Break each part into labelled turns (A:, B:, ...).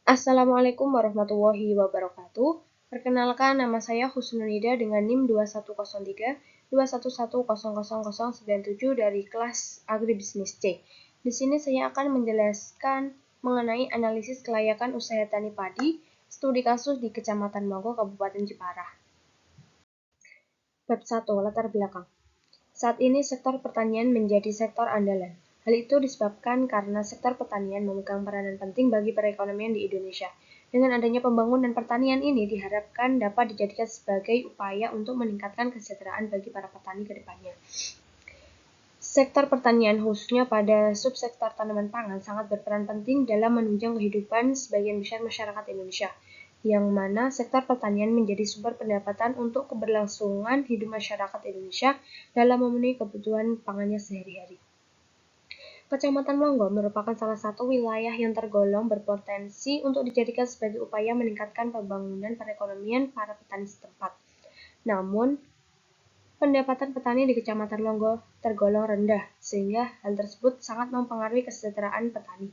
A: Assalamualaikum warahmatullahi wabarakatuh. Perkenalkan, nama saya Husnunida dengan NIM 210321100097 dari kelas Agribisnis C. Di sini saya akan menjelaskan mengenai analisis kelayakan usaha tani padi, studi kasus di Kecamatan Manggo, Kabupaten Jepara. Bab 1. Latar belakang. Saat ini sektor pertanian menjadi sektor andalan. Hal itu disebabkan karena sektor pertanian memegang peranan penting bagi perekonomian di Indonesia. Dengan adanya pembangunan pertanian ini diharapkan dapat dijadikan sebagai upaya untuk meningkatkan kesejahteraan bagi para petani ke depannya. Sektor pertanian, khususnya pada subsektor tanaman pangan, sangat berperan penting dalam menunjang kehidupan sebagian besar masyarakat Indonesia, yang mana sektor pertanian menjadi sumber pendapatan untuk keberlangsungan hidup masyarakat Indonesia dalam memenuhi kebutuhan pangannya sehari-hari. Kecamatan Manggo merupakan salah satu wilayah yang tergolong berpotensi untuk dijadikan sebagai upaya meningkatkan pembangunan perekonomian para petani setempat. Namun, pendapatan petani di Kecamatan Manggo tergolong rendah, sehingga hal tersebut sangat mempengaruhi kesejahteraan petani.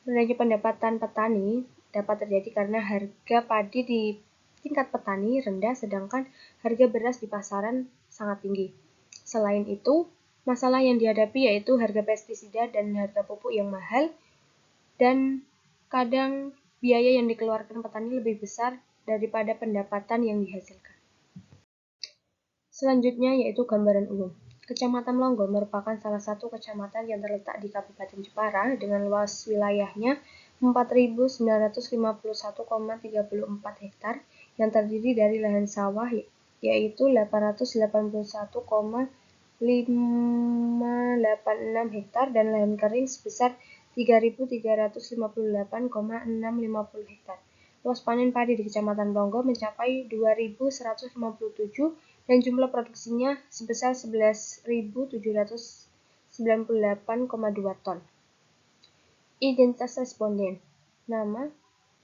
A: Rendahnya pendapatan petani dapat terjadi karena harga padi di tingkat petani rendah, sedangkan harga beras di pasaran sangat tinggi. Selain itu, masalah yang dihadapi yaitu harga pestisida dan harga pupuk yang mahal, dan kadang biaya yang dikeluarkan petani lebih besar daripada pendapatan yang dihasilkan. Selanjutnya yaitu gambaran umum. Kecamatan Longgo merupakan salah satu kecamatan yang terletak di Kabupaten Jepara dengan luas wilayahnya 4.951,34 hektar yang terdiri dari lahan sawah yaitu 881,586 hektar dan lahan kering sebesar 3.358,650 hektar. Luas panen padi di Kecamatan Longgo mencapai 2.157 dan jumlah produksinya sebesar 11.798,2 ton. Identitas responden. Nama,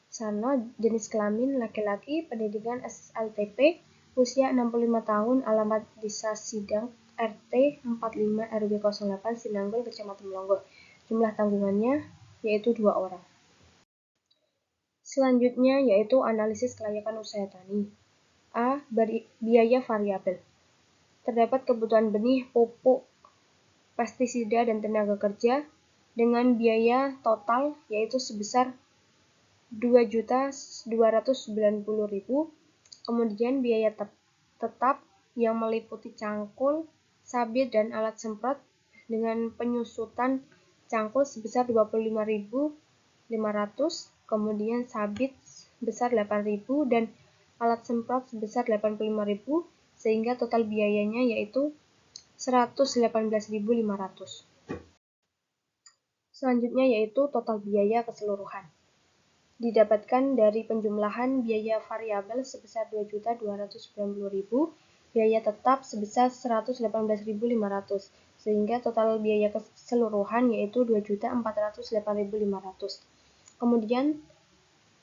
A: Sarno, jenis kelamin laki-laki, pendidikan SLTP, usia 65 tahun, alamat Desa Sidang, RT 45 RW 08 Sinanggul, Kecamatan Longgo. Jumlah tanggungannya yaitu 2 orang. Selanjutnya yaitu analisis kelayakan usaha tani. A. Biaya variabel. Terdapat kebutuhan benih, pupuk, pestisida, dan tenaga kerja dengan biaya total yaitu sebesar 2.290.000. Kemudian biaya tetap yang meliputi cangkul, sabit, dan alat semprot dengan penyusutan cangkul sebesar 25.500, kemudian sabit sebesar 8.000 dan alat semprot sebesar 85.000, sehingga total biayanya yaitu 118.500. Selanjutnya yaitu total biaya keseluruhan. Didapatkan dari penjumlahan biaya variabel sebesar 2.290.000, biaya tetap sebesar 118.500, sehingga total biaya keseluruhan yaitu 2.408.500. Kemudian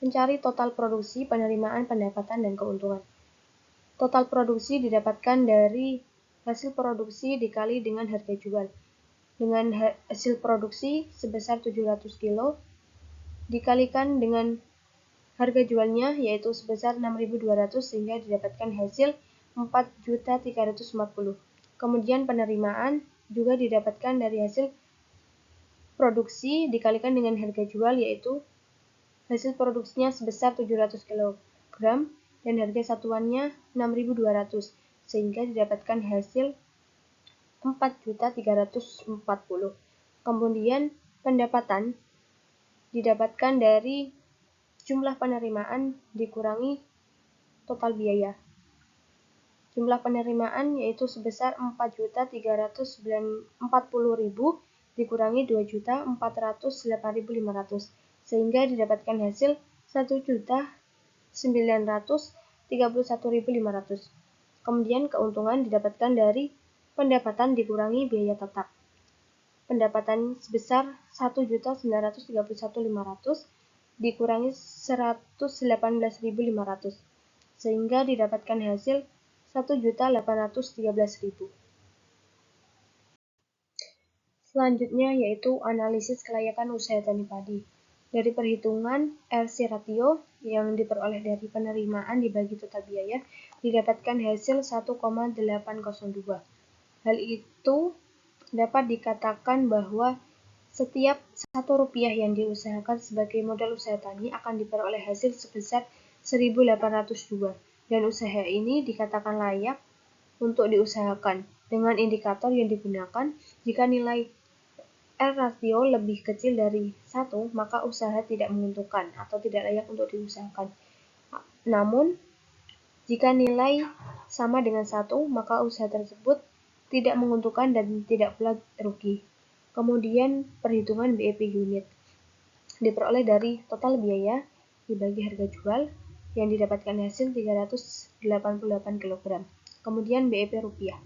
A: mencari total produksi, penerimaan, pendapatan, dan keuntungan. Total produksi didapatkan dari hasil produksi dikali dengan harga jual. Dengan hasil produksi sebesar 700 kilo dikalikan dengan harga jualnya yaitu sebesar 6.200 sehingga didapatkan hasil 4.340. Kemudian penerimaan juga didapatkan dari hasil produksi dikalikan dengan harga jual yaitu hasil produksinya sebesar 700 kg dan harga satuannya 6.200 sehingga didapatkan hasil 4.340. Kemudian pendapatan didapatkan dari jumlah penerimaan dikurangi total biaya. Jumlah penerimaan yaitu sebesar 4.340.000 dikurangi 2.408.500 sehingga didapatkan hasil 1.931.500. Kemudian keuntungan didapatkan dari pendapatan dikurangi biaya tetap. Pendapatan sebesar 1.931.500 dikurangi 118.500 sehingga didapatkan hasil 1.813.000. Selanjutnya yaitu analisis kelayakan usaha tani padi. Dari perhitungan RC ratio yang diperoleh dari penerimaan dibagi total biaya, didapatkan hasil 1,802. Hal itu dapat dikatakan bahwa setiap Rp1 yang diusahakan sebagai modal usaha tani akan diperoleh hasil sebesar 1.802, dan usaha ini dikatakan layak untuk diusahakan. Dengan indikator yang digunakan, jika nilai R ratio lebih kecil dari 1, maka usaha tidak menguntungkan atau tidak layak untuk diusahakan. Namun, jika nilai sama dengan 1, maka usaha tersebut tidak menguntungkan dan tidak pula rugi. Kemudian, perhitungan BEP unit diperoleh dari total biaya dibagi harga jual yang didapatkan hasil 388 kg. Kemudian BEP rupiah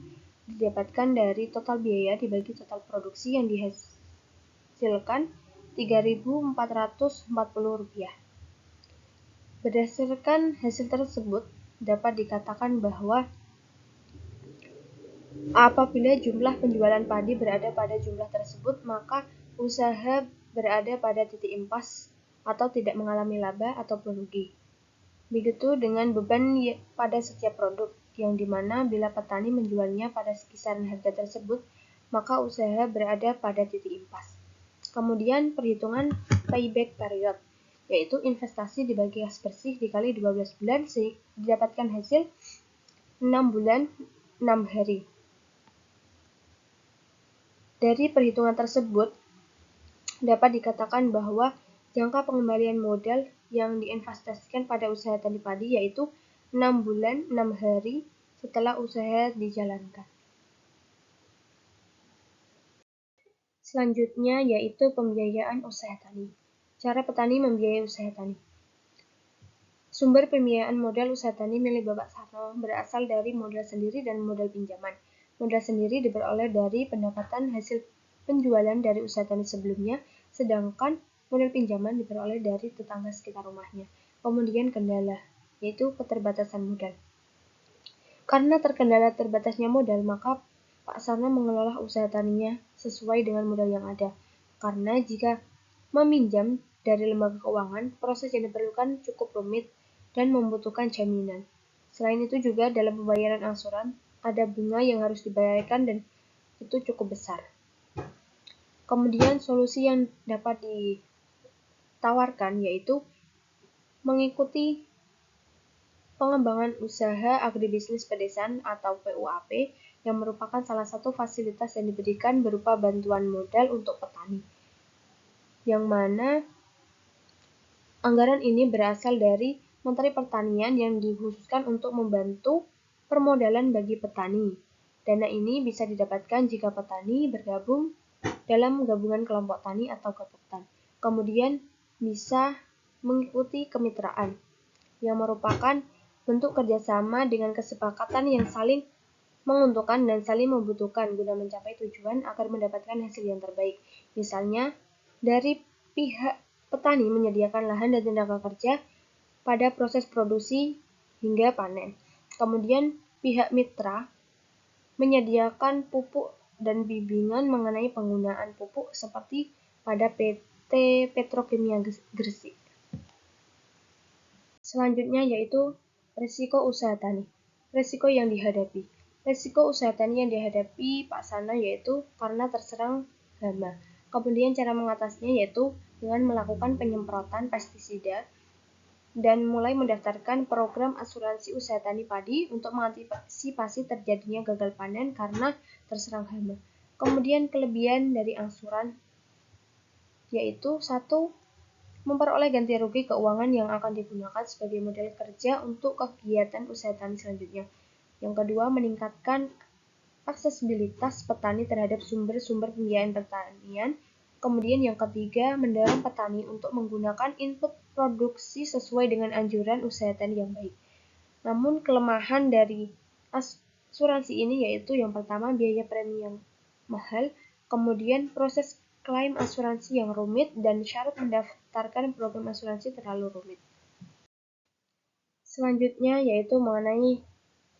A: didapatkan dari total biaya dibagi total produksi yang dihasilkan Rp3.440. Berdasarkan hasil tersebut, dapat dikatakan bahwa apabila jumlah penjualan padi berada pada jumlah tersebut, maka usaha berada pada titik impas atau tidak mengalami laba ataupun rugi. Begitu dengan beban pada setiap produk, yang dimana bila petani menjualnya pada kisaran harga tersebut, maka usaha berada pada titik impas. Kemudian perhitungan payback period, yaitu investasi dibagi kas bersih dikali 12 bulan sehingga didapatkan hasil 6 bulan 6 hari. Dari perhitungan tersebut, dapat dikatakan bahwa jangka pengembalian modal yang diinvestasikan pada usaha tani padi yaitu 6 bulan 6 hari setelah usaha dijalankan. Selanjutnya yaitu pembiayaan usaha tani. Cara petani membiayai usaha tani. Sumber pembiayaan modal usaha tani milik Bapak Sarno berasal dari modal sendiri dan modal pinjaman. Modal sendiri diperoleh dari pendapatan hasil penjualan dari usaha tani sebelumnya, sedangkan modal pinjaman diperoleh dari tetangga sekitar rumahnya. Kemudian kendala, yaitu keterbatasan modal. Karena terbatasnya modal, maka Pak Sarno mengelola usaha taninya sesuai dengan modal yang ada. Karena jika meminjam dari lembaga keuangan, proses yang diperlukan cukup rumit dan membutuhkan jaminan. Selain itu juga dalam pembayaran angsuran, ada bunga yang harus dibayarkan dan itu cukup besar. Kemudian solusi yang dapat ditawarkan yaitu mengikuti pengembangan usaha agribisnis pedesaan atau PUAP yang merupakan salah satu fasilitas yang diberikan berupa bantuan modal untuk petani. Yang mana anggaran ini berasal dari Menteri Pertanian yang dikhususkan untuk membantu permodalan bagi petani. Dana ini bisa didapatkan jika petani bergabung dalam gabungan kelompok tani atau gaboktan. Kemudian bisa mengikuti kemitraan, yang merupakan bentuk kerjasama dengan kesepakatan yang saling menguntungkan dan saling membutuhkan guna mencapai tujuan agar mendapatkan hasil yang terbaik. Misalnya, dari pihak petani menyediakan lahan dan tenaga kerja pada proses produksi hingga panen. Kemudian, pihak mitra menyediakan pupuk dan bimbingan mengenai penggunaan pupuk seperti pada PT Petrokimia Gresik. Selanjutnya yaitu risiko usaha tani. Risiko yang dihadapi. Risiko usaha tani yang dihadapi Pak Sarno yaitu karena terserang hama. Kemudian cara mengatasinya yaitu dengan melakukan penyemprotan pestisida dan mulai mendaftarkan program asuransi usaha tani padi untuk mengantisipasi terjadinya gagal panen karena terserang hama. Kemudian kelebihan dari angsuran yaitu 1. Memperoleh ganti rugi keuangan yang akan digunakan sebagai modal kerja untuk kegiatan usaha tani selanjutnya. Yang kedua, meningkatkan aksesibilitas petani terhadap sumber-sumber pembiayaan pertanian. Kemudian yang ketiga, mendorong petani untuk menggunakan input produksi sesuai dengan anjuran usaha tani yang baik. Namun kelemahan dari asuransi ini yaitu yang pertama biaya premi yang mahal, kemudian proses klaim asuransi yang rumit, dan syarat mendaftarkan program asuransi terlalu rumit. Selanjutnya yaitu mengenai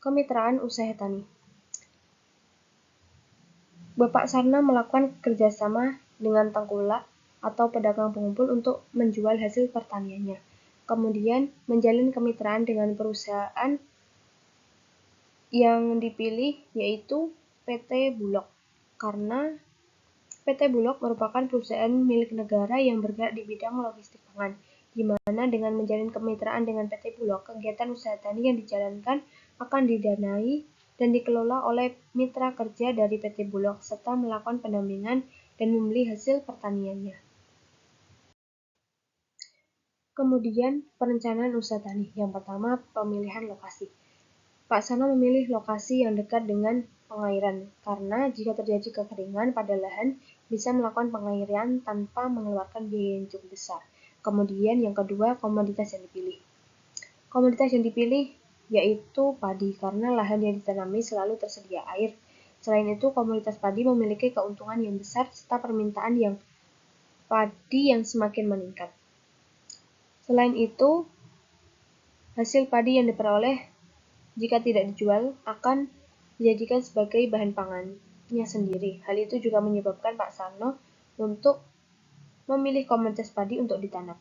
A: kemitraan usaha tani. Bapak Sarno melakukan kerjasama dengan Tengkulak atau pedagang pengumpul untuk menjual hasil pertaniannya. Kemudian menjalin kemitraan dengan perusahaan yang dipilih yaitu PT Bulog, karena PT Bulog merupakan perusahaan milik negara yang bergerak di bidang logistik pangan, di mana dengan menjalin kemitraan dengan PT Bulog, kegiatan usaha tani yang dijalankan akan didanai dan dikelola oleh mitra kerja dari PT Bulog, serta melakukan pendampingan dan membeli hasil pertaniannya. Kemudian, perencanaan usaha tani. Yang pertama, pemilihan lokasi. Pak Sano memilih lokasi yang dekat dengan pengairan, karena jika terjadi kekeringan pada lahan, bisa melakukan pengairan tanpa mengeluarkan biaya yang cukup besar. Kemudian yang kedua, komoditas yang dipilih. Komoditas yang dipilih yaitu padi, karena lahan yang ditanami selalu tersedia air. Selain itu, komoditas padi memiliki keuntungan yang besar serta permintaan yang padi yang semakin meningkat. Selain itu, hasil padi yang diperoleh jika tidak dijual akan dijadikan sebagai bahan pangannya sendiri. Hal itu juga menyebabkan Pak Sarno untuk memilih komoditas padi untuk ditanam.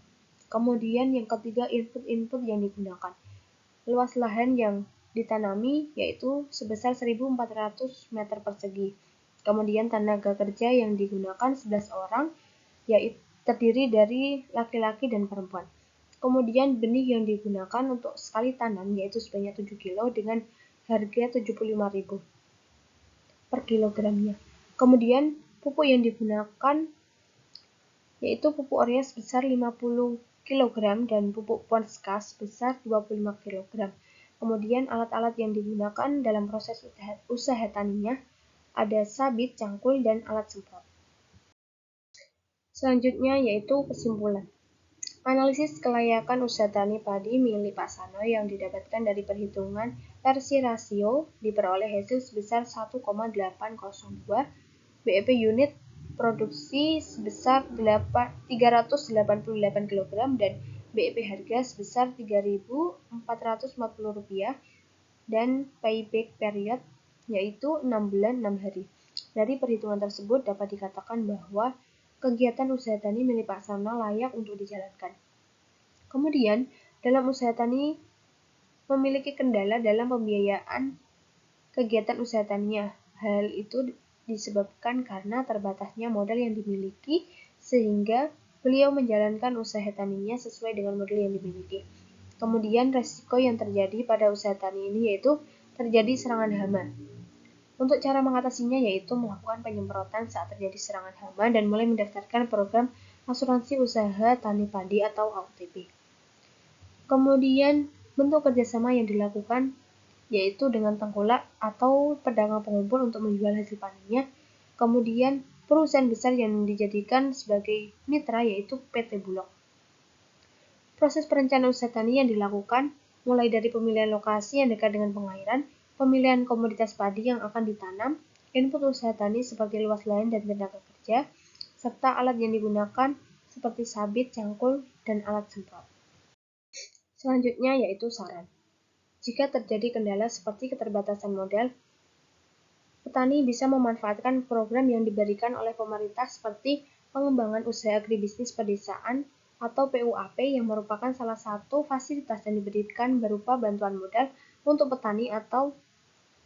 A: Kemudian yang ketiga, input-input yang digunakan. Luas lahan yang ditanami yaitu sebesar 1.400 meter persegi. Kemudian tenaga kerja yang digunakan 11 orang, yaitu terdiri dari laki-laki dan perempuan. Kemudian benih yang digunakan untuk sekali tanam yaitu sebanyak 7 kilo dengan harga 75.000 per kilogramnya. Kemudian pupuk yang digunakan yaitu pupuk urea sebesar 50 kg dan pupuk Ponska sebesar 25 kg. Kemudian alat-alat yang digunakan dalam proses usaha taninya ada sabit, cangkul, dan alat semprot. Selanjutnya yaitu kesimpulan. Analisis kelayakan usaha tani padi milik Pak Sano yang didapatkan dari perhitungan versi rasio diperoleh hasil sebesar 1,802 BEP unit produksi sebesar 388 kg dan BEP harga sebesar Rp3.440 dan payback period yaitu 6 bulan 6 hari. Dari perhitungan tersebut dapat dikatakan bahwa kegiatan usaha tani milik Pak Sano layak untuk dijalankan. Kemudian, dalam usaha tani memiliki kendala dalam pembiayaan kegiatan usaha taninya. Hal itu disebabkan karena terbatasnya modal yang dimiliki, sehingga beliau menjalankan usaha taninya sesuai dengan modal yang dimiliki. Kemudian, resiko yang terjadi pada usaha tani ini yaitu terjadi serangan hama. Untuk cara mengatasinya yaitu melakukan penyemprotan saat terjadi serangan hama dan mulai mendaftarkan program asuransi usaha tani padi atau AUTP. Kemudian bentuk kerjasama yang dilakukan yaitu dengan tengkulak atau pedagang pengumpul untuk menjual hasil panennya. Kemudian perusahaan besar yang dijadikan sebagai mitra yaitu PT Bulog. Proses perencanaan usaha tani yang dilakukan mulai dari pemilihan lokasi yang dekat dengan pengairan, pemilihan komoditas padi yang akan ditanam, input usaha tani seperti luas lahan dan tenaga kerja, serta alat yang digunakan seperti sabit, cangkul, dan alat semprot. Selanjutnya yaitu saran. Jika terjadi kendala seperti keterbatasan modal, petani bisa memanfaatkan program yang diberikan oleh pemerintah seperti pengembangan usaha agribisnis pedesaan atau PUAP yang merupakan salah satu fasilitas yang diberikan berupa bantuan modal untuk petani atau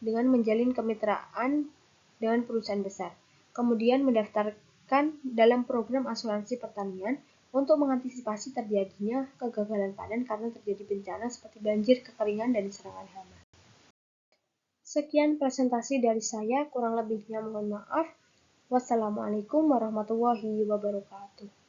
A: dengan menjalin kemitraan dengan perusahaan besar. Kemudian mendaftarkan dalam program asuransi pertanian untuk mengantisipasi terjadinya kegagalan panen karena terjadi bencana seperti banjir, kekeringan, dan serangan hama. Sekian presentasi dari saya, kurang lebihnya mohon maaf. Wassalamualaikum warahmatullahi wabarakatuh.